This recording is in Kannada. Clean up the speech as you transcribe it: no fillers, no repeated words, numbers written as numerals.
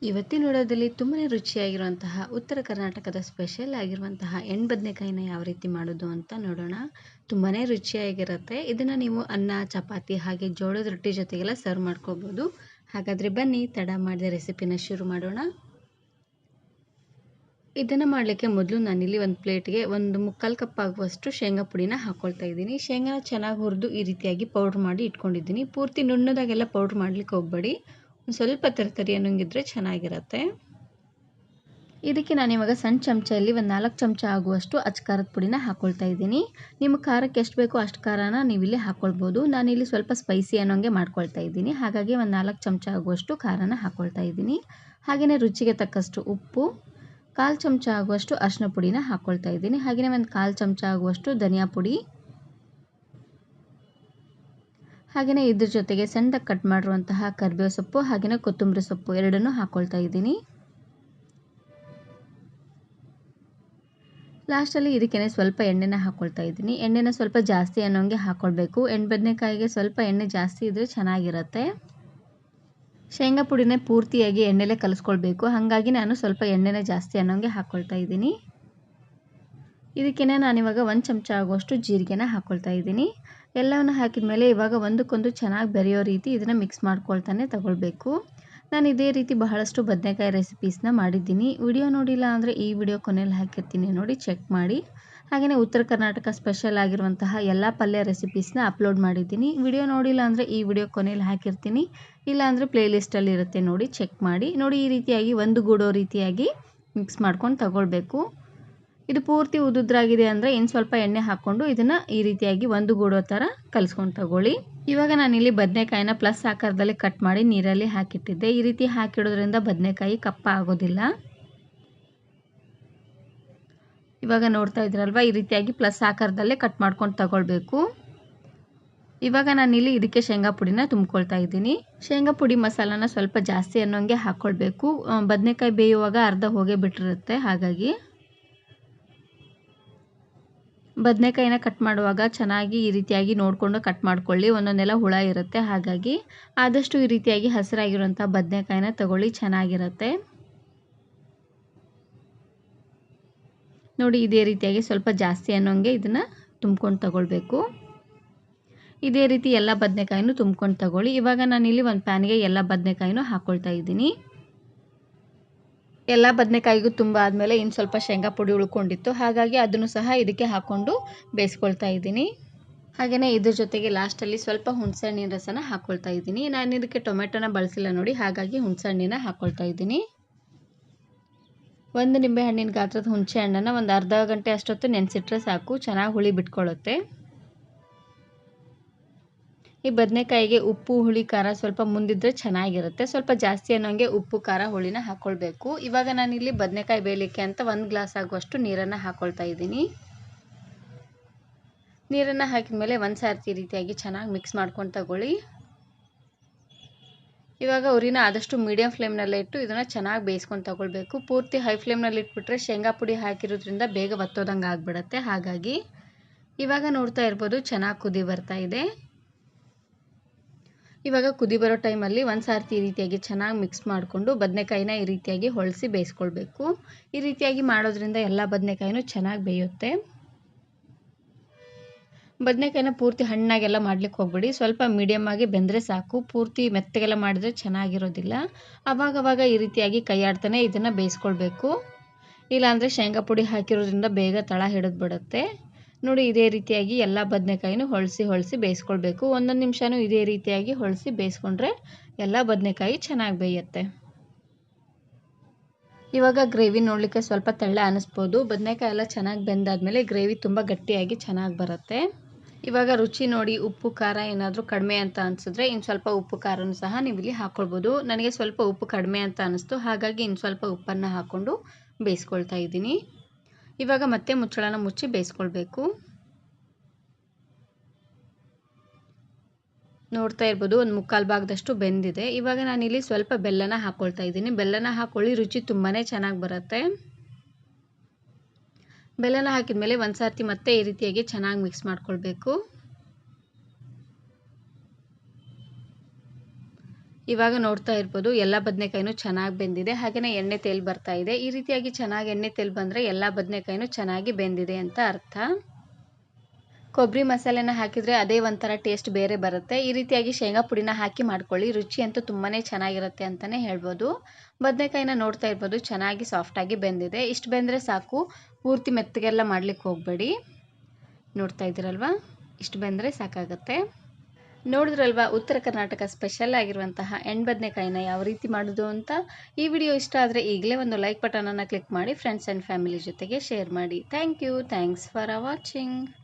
ಇವತ್ತಿನ ವಿಡಿಯೋದಲ್ಲಿ ತುಂಬಾನೇ ರುಚಿಯಾಗಿರುವಂತಹ ಉತ್ತರ ಕರ್ನಾಟಕದ ಸ್ಪೆಷಲ್ ಆಗಿರುವಂತಹ ಎಣ್ಣೆ ಬದನೆಕಾಯಿನ ಯಾವ ರೀತಿ ಮಾಡೋದು ಅಂತ ನೋಡೋಣ. ತುಂಬಾನೇ ರುಚಿಯಾಗಿರುತ್ತೆ. ಇದನ್ನ ನೀವು ಅನ್ನ, ಚಪಾತಿ ಹಾಗೆ ಜೋಳದ ರೊಟ್ಟಿ ಜೊತೆಗೆಲ್ಲ ಸರ್ವ್ ಮಾಡ್ಕೋಬಹುದು. ಹಾಗಾದ್ರೆ ಬನ್ನಿ ತಡ ಮಾಡದೆ ರೆಸಿಪಿನ ಶುರು ಮಾಡೋಣ. ಇದನ್ನು ಮಾಡಲಿಕ್ಕೆ ಮೊದಲು ನಾನಿಲ್ಲಿ ಒಂದು ಪ್ಲೇಟ್ಗೆ ಒಂದು ಮುಕ್ಕಾಲು ಕಪ್ ಆಗುವಷ್ಟು ಶೇಂಗಾ ಪುಡಿನ ಹಾಕ್ಕೊಳ್ತಾ ಇದ್ದೀನಿ. ಶೇಂಗಾನ ಚೆನ್ನಾಗಿ ಹುರಿದು ಈ ರೀತಿಯಾಗಿ ಪೌಡ್ರ್ ಮಾಡಿ ಇಟ್ಕೊಂಡಿದ್ದೀನಿ. ಪೂರ್ತಿ ನುಣ್ಣದಾಗೆಲ್ಲ ಪೌಡ್ರ್ ಮಾಡಲಿಕ್ಕೆ ಹೋಗಬೇಡಿ, ಒಂದು ಸ್ವಲ್ಪ ತರಿ ಅನ್ನೋಂಗಿದ್ರೆ ಚೆನ್ನಾಗಿರುತ್ತೆ. ಇದಕ್ಕೆ ನಾನು ಇವಾಗ ಸಣ್ಣ ಚಮಚದಲ್ಲಿ ಒಂದು 4 ಚಮಚ ಆಗುವಷ್ಟು ಅಚ್ಕಾರದ ಪುಡಿನ ಹಾಕ್ಕೊಳ್ತಾ ಇದ್ದೀನಿ. ನಿಮ್ಮ ಖಾರಕ್ಕೆ ಎಷ್ಟು ಬೇಕೋ ಅಷ್ಟು ಖಾರನ ನೀವಿಲ್ಲಿ ಹಾಕ್ಕೊಳ್ಬೋದು. ನಾನಿಲ್ಲಿ ಸ್ವಲ್ಪ ಸ್ಪೈಸಿ ಅನ್ನೋಂಗೆ ಮಾಡ್ಕೊಳ್ತಾ ಇದ್ದೀನಿ. ಹಾಗಾಗಿ ಒಂದು 4 ಚಮಚ ಆಗುವಷ್ಟು ಖಾರನ ಹಾಕ್ಕೊಳ್ತಾ ಇದ್ದೀನಿ. ಹಾಗೆಯೇ ರುಚಿಗೆ ತಕ್ಕಷ್ಟು ಉಪ್ಪು, 1/4 ಚಮಚ ಆಗುವಷ್ಟು ಅರಿಶಿನ ಪುಡಿನ ಹಾಕ್ಕೊಳ್ತಾ ಇದ್ದೀನಿ. ಹಾಗೆಯೇ ಒಂದು 1/4 ಚಮಚ ಆಗುವಷ್ಟು ಧನಿಯಾ ಪುಡಿ, ಹಾಗೆಯೇ ಇದ್ರ ಜೊತೆಗೆ ಸಣ್ಣದಾಗಿ ಕಟ್ ಮಾಡಿರುವಂತಹ ಕರಿಬೇವು ಸೊಪ್ಪು ಹಾಗೆಯೇ ಕೊತ್ತಂಬರಿ ಸೊಪ್ಪು ಎರಡನ್ನೂ ಹಾಕ್ಕೊಳ್ತಾ ಇದ್ದೀನಿ. ಲಾಸ್ಟಲ್ಲಿ ಇದಕ್ಕೆ ಸ್ವಲ್ಪ ಎಣ್ಣೆನ ಹಾಕ್ಕೊಳ್ತಾ ಇದ್ದೀನಿ. ಎಣ್ಣೆನ ಸ್ವಲ್ಪ ಜಾಸ್ತಿ ಅನ್ನೋಂಗೆ ಹಾಕ್ಕೊಳ್ಬೇಕು. ಎಣ್ಣೆ ಬದನೆಕಾಯಿಗೆ ಸ್ವಲ್ಪ ಎಣ್ಣೆ ಜಾಸ್ತಿ ಇದ್ದರೆ ಚೆನ್ನಾಗಿರುತ್ತೆ. ಶೇಂಗಾ ಪುಡಿನೇ ಪೂರ್ತಿಯಾಗಿ ಎಣ್ಣೆಲೆ ಕಲಿಸ್ಕೊಳ್ಬೇಕು. ಹಾಗಾಗಿ ನಾನು ಸ್ವಲ್ಪ ಎಣ್ಣೆನ ಜಾಸ್ತಿ ಅನ್ನೋಂಗೆ ಹಾಕ್ಕೊಳ್ತಾ ಇದ್ದೀನಿ. ಇದಕ್ಕೆ ನಾನಿವಾಗ 1 ಚಮಚ ಆಗುವಷ್ಟು ಜೀರಿಗೆನ ಹಾಕ್ಕೊಳ್ತಾ ಇದ್ದೀನಿ. ಎಲ್ಲವನ್ನು ಹಾಕಿದ ಮೇಲೆ ಇವಾಗ ಒಂದಕ್ಕೊಂದು ಚೆನ್ನಾಗಿ ಬೆರೆಯೋ ರೀತಿ ಇದನ್ನು ಮಿಕ್ಸ್ ಮಾಡ್ಕೊಳ್ತಾನೆ ತಗೊಳ್ಬೇಕು. ನಾನು ಇದೇ ರೀತಿ ಬಹಳಷ್ಟು ಬದನೆಕಾಯಿ ರೆಸಿಪೀಸ್ನ ಮಾಡಿದ್ದೀನಿ. ವಿಡಿಯೋ ನೋಡಿಲ್ಲ ಅಂದರೆ ಈ ವಿಡಿಯೋ ಕೊನೆಯಲ್ಲಿ ಹಾಕಿರ್ತೀನಿ, ನೋಡಿ ಚೆಕ್ ಮಾಡಿ. ಹಾಗೆಯೇ ಉತ್ತರ ಕರ್ನಾಟಕ ಸ್ಪೆಷಲ್ ಆಗಿರುವಂತಹ ಎಲ್ಲ ಪಲ್ಯ ರೆಸಿಪೀಸ್ನ ಅಪ್ಲೋಡ್ ಮಾಡಿದ್ದೀನಿ. ವಿಡಿಯೋ ನೋಡಿಲ್ಲ ಅಂದರೆ ಈ ವಿಡಿಯೋ ಕೊನೆಯಲ್ಲಿ ಹಾಕಿರ್ತೀನಿ, ಇಲ್ಲಾಂದರೆ ಪ್ಲೇಲಿಸ್ಟಲ್ಲಿ ಇರುತ್ತೆ, ನೋಡಿ ಚೆಕ್ ಮಾಡಿ. ನೋಡಿ ಈ ರೀತಿಯಾಗಿ ಒಂದು ಗೂಡೋ ರೀತಿಯಾಗಿ ಮಿಕ್ಸ್ ಮಾಡ್ಕೊಂಡು ತಗೊಳ್ಬೇಕು. ಇದು ಪೂರ್ತಿ ಉದುದ್ರಾಗಿದೆ ಅಂದರೆ ಇನ್ನು ಸ್ವಲ್ಪ ಎಣ್ಣೆ ಹಾಕ್ಕೊಂಡು ಇದನ್ನು ಈ ರೀತಿಯಾಗಿ ಒಂದು ಗೂಡೋ ಥರ ಕಲಿಸ್ಕೊಂಡು ತಗೊಳ್ಳಿ. ಇವಾಗ ನಾನಿಲ್ಲಿ ಬದನೆಕಾಯಿನ ಪ್ಲಸ್ ಆಕಾರದಲ್ಲಿ ಕಟ್ ಮಾಡಿ ನೀರಲ್ಲಿ ಹಾಕಿಟ್ಟಿದ್ದೆ. ಈ ರೀತಿ ಹಾಕಿಡೋದ್ರಿಂದ ಬದನೆಕಾಯಿ ಕಪ್ಪ ಆಗೋದಿಲ್ಲ. ಇವಾಗ ನೋಡ್ತಾ ಇದ್ರಲ್ವ, ಈ ರೀತಿಯಾಗಿ ಪ್ಲಸ್ ಆಕಾರದಲ್ಲೇ ಕಟ್ ಮಾಡ್ಕೊಂಡು ತಗೊಳ್ಬೇಕು. ಇವಾಗ ನಾನಿಲ್ಲಿ ಇದಕ್ಕೆ ಶೇಂಗಾ ಪುಡಿನ ತುಂಬ್ಕೊಳ್ತಾ ಇದ್ದೀನಿ. ಶೇಂಗಾ ಪುಡಿ ಮಸಾಲಾನ ಸ್ವಲ್ಪ ಜಾಸ್ತಿ ಅನ್ನೋಂಗೆ ಹಾಕ್ಕೊಳ್ಬೇಕು. ಬದನೆಕಾಯಿ ಬೇಯುವಾಗ ಅರ್ಧ ಹೋಗೇ ಬಿಟ್ಟಿರುತ್ತೆ. ಹಾಗಾಗಿ ಬದನೆಕಾಯಿನ ಕಟ್ ಮಾಡುವಾಗ ಚೆನ್ನಾಗಿ ಈ ರೀತಿಯಾಗಿ ನೋಡಿಕೊಂಡು ಕಟ್ ಮಾಡ್ಕೊಳ್ಳಿ. ಒಂದೊಂದೆಲ್ಲ ಹುಳ ಇರುತ್ತೆ. ಹಾಗಾಗಿ ಆದಷ್ಟು ಈ ರೀತಿಯಾಗಿ ಹಸಿರಾಗಿರುವಂಥ ಬದನೆಕಾಯಿನ ತಗೊಳ್ಳಿ, ಚೆನ್ನಾಗಿರುತ್ತೆ. ನೋಡಿ ಇದೇ ರೀತಿಯಾಗಿ ಸ್ವಲ್ಪ ಜಾಸ್ತಿ ಅನ್ನೋಂಗೆ ಇದನ್ನು ತುಂಬ್ಕೊಂಡು ತಗೊಳ್ಬೇಕು. ಇದೇ ರೀತಿ ಎಲ್ಲ ಬದನೆಕಾಯಿನೂ ತುಂಬ್ಕೊಂಡು ತಗೊಳ್ಳಿ. ಇವಾಗ ನಾನಿಲ್ಲಿ ಒಂದು ಪ್ಯಾನ್ಗೆ ಎಲ್ಲ ಬದನೆಕಾಯಿನೂ ಹಾಕ್ಕೊಳ್ತಾ ಇದ್ದೀನಿ. ಎಲ್ಲ ಬದನೆಕಾಯಿಗೂ ತುಂಬ ಆದಮೇಲೆ ಇನ್ನು ಸ್ವಲ್ಪ ಶೇಂಗಾ ಪುಡಿ ಉಳ್ಕೊಂಡಿತ್ತು. ಹಾಗಾಗಿ ಅದನ್ನು ಸಹ ಇದಕ್ಕೆ ಹಾಕ್ಕೊಂಡು ಬೇಯಿಸ್ಕೊಳ್ತಾ ಇದ್ದೀನಿ. ಹಾಗೆಯೇ ಇದ್ರ ಜೊತೆಗೆ ಲಾಸ್ಟಲ್ಲಿ ಸ್ವಲ್ಪ ಹುಣಸೆಹಣ್ಣಿನ ರಸನ ಹಾಕ್ಕೊಳ್ತಾ ಇದ್ದೀನಿ. ನಾನು ಇದಕ್ಕೆ ಟೊಮೆಟೊನ ಬಳಸಿಲ್ಲ ನೋಡಿ, ಹಾಗಾಗಿ ಹುಣಸೆಹಣ್ಣಿನ ಹಾಕ್ಕೊಳ್ತಾ ಇದ್ದೀನಿ. ಒಂದು ನಿಂಬೆಹಣ್ಣಿನ ಗಾತ್ರದ ಹುಣಸೆ ಹಣ್ಣನ್ನು ಒಂದು ಅರ್ಧ ಗಂಟೆ ಅಷ್ಟೊತ್ತು ನೆನೆಸಿಟ್ರೆ ಸಾಕು, ಚೆನ್ನಾಗಿ ಹುಳಿ ಬಿಟ್ಕೊಳ್ಳುತ್ತೆ. ಈ ಬದನೆಕಾಯಿಗೆ ಉಪ್ಪು, ಹುಳಿ, ಖಾರ ಸ್ವಲ್ಪ ಮುಂದಿದ್ರೆ ಚೆನ್ನಾಗಿರುತ್ತೆ. ಸ್ವಲ್ಪ ಜಾಸ್ತಿ ಅನ್ನೋಂಗೆ ಉಪ್ಪು, ಖಾರ, ಹುಳಿನ ಹಾಕ್ಕೊಳ್ಬೇಕು. ಇವಾಗ ನಾನಿಲ್ಲಿ ಬದನೆಕಾಯಿ ಬೇಯಲಿಕ್ಕೆ ಅಂತ 1 ಗ್ಲಾಸ್ ಆಗುವಷ್ಟು ನೀರನ್ನು ಹಾಕ್ಕೊಳ್ತಾ ಇದ್ದೀನಿ. ನೀರನ್ನು ಹಾಕಿದ ಮೇಲೆ ಒಂದು ಸಾರ್ತಿ ರೀತಿಯಾಗಿ ಚೆನ್ನಾಗಿ ಮಿಕ್ಸ್ ಮಾಡ್ಕೊಂಡು ತಗೊಳ್ಳಿ. ಇವಾಗ ಉರಿನ ಆದಷ್ಟು ಮೀಡಿಯಂ ಫ್ಲೇಮ್ನಲ್ಲೇ ಇಟ್ಟು ಇದನ್ನು ಚೆನ್ನಾಗಿ ಬೇಯಿಸ್ಕೊಂಡು ತಗೊಳ್ಬೇಕು. ಪೂರ್ತಿ ಹೈ ಫ್ಲೇಮ್ನಲ್ಲಿ ಇಟ್ಬಿಟ್ರೆ ಶೇಂಗಾ ಪುಡಿ ಹಾಕಿರೋದ್ರಿಂದ ಬೇಗ ಒತ್ತೋದಂಗೆ ಆಗಿಬಿಡುತ್ತೆ. ಹಾಗಾಗಿ ಇವಾಗ ನೋಡ್ತಾ ಇರ್ಬೋದು, ಚೆನ್ನಾಗಿ ಕುದಿ ಬರ್ತಾ ಇದೆ. ಇವಾಗ ಕುದಿ ಬರೋ ಟೈಮಲ್ಲಿ ಒಂದು ಸಾರ್ತಿ ಈ ರೀತಿಯಾಗಿ ಚೆನ್ನಾಗಿ ಮಿಕ್ಸ್ ಮಾಡಿಕೊಂಡು ಬದನೆಕಾಯಿನ ಈ ರೀತಿಯಾಗಿ ಹೊಳಿಸಿ ಬೇಯಿಸ್ಕೊಳ್ಬೇಕು. ಈ ರೀತಿಯಾಗಿ ಮಾಡೋದ್ರಿಂದ ಎಲ್ಲ ಬದನೆಕಾಯಿನೂ ಚೆನ್ನಾಗಿ ಬೇಯುತ್ತೆ. ಬದನೆಕಾಯಿನ ಪೂರ್ತಿ ಹಣ್ಣಾಗೆಲ್ಲ ಮಾಡ್ಲಿಕ್ಕೆ ಹೋಗ್ಬೇಡಿ, ಸ್ವಲ್ಪ ಮೀಡಿಯಮ್ ಆಗಿ ಬೆಂದರೆ ಸಾಕು. ಪೂರ್ತಿ ಮೆತ್ತಗೆಲ್ಲ ಮಾಡಿದ್ರೆ ಚೆನ್ನಾಗಿರೋದಿಲ್ಲ. ಅವಾಗವಾಗ ಈ ರೀತಿಯಾಗಿ ಕೈಯಾಡ್ತಾನೆ ಇದನ್ನು ಬೇಯಿಸ್ಕೊಳ್ಬೇಕು. ಇಲ್ಲಾಂದರೆ ಶೇಂಗಾ ಪುಡಿ ಹಾಕಿರೋದ್ರಿಂದ ಬೇಗ ತಳ ಹಿಡಿದ್ಬಿಡುತ್ತೆ. ನೋಡಿ ಇದೇ ರೀತಿಯಾಗಿ ಎಲ್ಲ ಬದನೆಕಾಯಿನೂ ಹೊಳಿಸಿ ಬೇಯಿಸ್ಕೊಳ್ಬೇಕು. 1 ನಿಮಿಷನೂ ಇದೇ ರೀತಿಯಾಗಿ ಹೊಳಿಸಿ ಬೇಯಿಸ್ಕೊಂಡ್ರೆ ಎಲ್ಲ ಬದನೆಕಾಯಿ ಚೆನ್ನಾಗಿ ಬೇಯುತ್ತೆ. ಇವಾಗ ಗ್ರೇವಿ ನೋಡಲಿಕ್ಕೆ ಸ್ವಲ್ಪ ತೆಳ್ಳ ಅನ್ನಿಸ್ಬೋದು. ಬದನೆಕಾಯಿ ಎಲ್ಲ ಚೆನ್ನಾಗಿ ಬೆಂದಾದ್ಮೇಲೆ ಗ್ರೇವಿ ತುಂಬ ಗಟ್ಟಿಯಾಗಿ ಚೆನ್ನಾಗಿ ಬರುತ್ತೆ. ಇವಾಗ ರುಚಿ ನೋಡಿ ಉಪ್ಪು, ಖಾರ ಏನಾದರೂ ಕಡಿಮೆ ಅಂತ ಅನಿಸಿದ್ರೆ ಇನ್ನು ಸ್ವಲ್ಪ ಉಪ್ಪು, ಖಾರನೂ ಸಹ ನೀವು ಇಲ್ಲಿ ಹಾಕ್ಕೊಳ್ಬೋದು. ನನಗೆ ಸ್ವಲ್ಪ ಉಪ್ಪು ಕಡಿಮೆ ಅಂತ ಅನ್ನಿಸ್ತು, ಹಾಗಾಗಿ ಇನ್ನು ಸ್ವಲ್ಪ ಉಪ್ಪನ್ನು ಹಾಕ್ಕೊಂಡು ಬೇಯಿಸ್ಕೊಳ್ತಾ ಇದ್ದೀನಿ. ಇವಾಗ ಮತ್ತೆ ಮುಚ್ಚಳನ ಮುಚ್ಚಿ ಬೇಯಿಸ್ಕೊಳ್ಬೇಕು. ನೋಡ್ತಾ ಇರ್ಬೋದು, ಒಂದು ಮುಕ್ಕಾಲು ಭಾಗದಷ್ಟು ಬೆಂದಿದೆ. ಇವಾಗ ನಾನಿಲ್ಲಿ ಸ್ವಲ್ಪ ಬೆಲ್ಲನ ಹಾಕ್ಕೊಳ್ತಾ ಇದ್ದೀನಿ. ಬೆಲ್ಲನ ಹಾಕ್ಕೊಳ್ಳಿ, ರುಚಿ ತುಂಬಾ ಚೆನ್ನಾಗಿ ಬರುತ್ತೆ. ಬೆಲ್ಲನ ಹಾಕಿದ ಮೇಲೆ ಒಂದು ಸಾರ್ತಿ ಮತ್ತೆ ಈ ರೀತಿಯಾಗಿ ಚೆನ್ನಾಗಿ ಮಿಕ್ಸ್ ಮಾಡ್ಕೊಳ್ಬೇಕು. ಇವಾಗ ನೋಡ್ತಾ ಇರ್ಬೋದು ಎಲ್ಲ ಬದನೆಕಾಯಿನೂ ಚೆನ್ನಾಗಿ ಬೆಂದಿದೆ. ಹಾಗೆಯೇ ಎಣ್ಣೆ ತೇಲ್ ಬರ್ತಾ ಇದೆ. ಈ ರೀತಿಯಾಗಿ ಚೆನ್ನಾಗಿ ಎಣ್ಣೆ ತೇಲ್ ಬಂದರೆ ಎಲ್ಲ ಬದನೆಕಾಯಿನೂ ಚೆನ್ನಾಗಿ ಬೆಂದಿದೆ ಅಂತ ಅರ್ಥ. ಕೊಬ್ಬರಿ ಮಸಾಲೆನ ಹಾಕಿದರೆ ಅದೇ ಒಂಥರ ಟೇಸ್ಟ್ ಬೇರೆ ಬರುತ್ತೆ. ಈ ರೀತಿಯಾಗಿ ಶೇಂಗಾ ಪುಡಿನ ಹಾಕಿ ಮಾಡ್ಕೊಳ್ಳಿ. ರುಚಿ ಅಂತೂ ತುಂಬಾ ಚೆನ್ನಾಗಿರುತ್ತೆ ಅಂತಲೇ ಹೇಳ್ಬೋದು. ಬದನೆಕಾಯಿನ ನೋಡ್ತಾ ಇರ್ಬೋದು ಚೆನ್ನಾಗಿ ಸಾಫ್ಟಾಗಿ ಬೆಂದಿದೆ. ಇಷ್ಟು ಬೆಂದರೆ ಸಾಕು, ಪೂರ್ತಿ ಮೆತ್ತಗೆಲ್ಲ ಮಾಡ್ಲಿಕ್ಕೆ ಹೋಗಬೇಡಿ. ನೋಡ್ತಾ ಇದ್ದೀರಲ್ವಾ, ಇಷ್ಟು ಬೆಂದರೆ ಸಾಕಾಗುತ್ತೆ. ನೋಡಿದ್ರಲ್ವಾ ಉತ್ತರ ಕರ್ನಾಟಕ ಸ್ಪೆಷಲ್ ಆಗಿರುವಂತಹ ಎಣ್ಣೆ ಬದನೆಕಾಯಿನ ಯಾವ ರೀತಿ ಮಾಡೋದು ಅಂತ. ಈ ವಿಡಿಯೋ ಇಷ್ಟ ಆದರೆ ಈಗಲೇ ಒಂದು ಲೈಕ್ ಬಟನನ್ನು ಕ್ಲಿಕ್ ಮಾಡಿ ಫ್ರೆಂಡ್ಸ್ ಆ್ಯಂಡ್ ಫ್ಯಾಮಿಲಿ ಜೊತೆಗೆ ಶೇರ್ ಮಾಡಿ. Thanks for watching.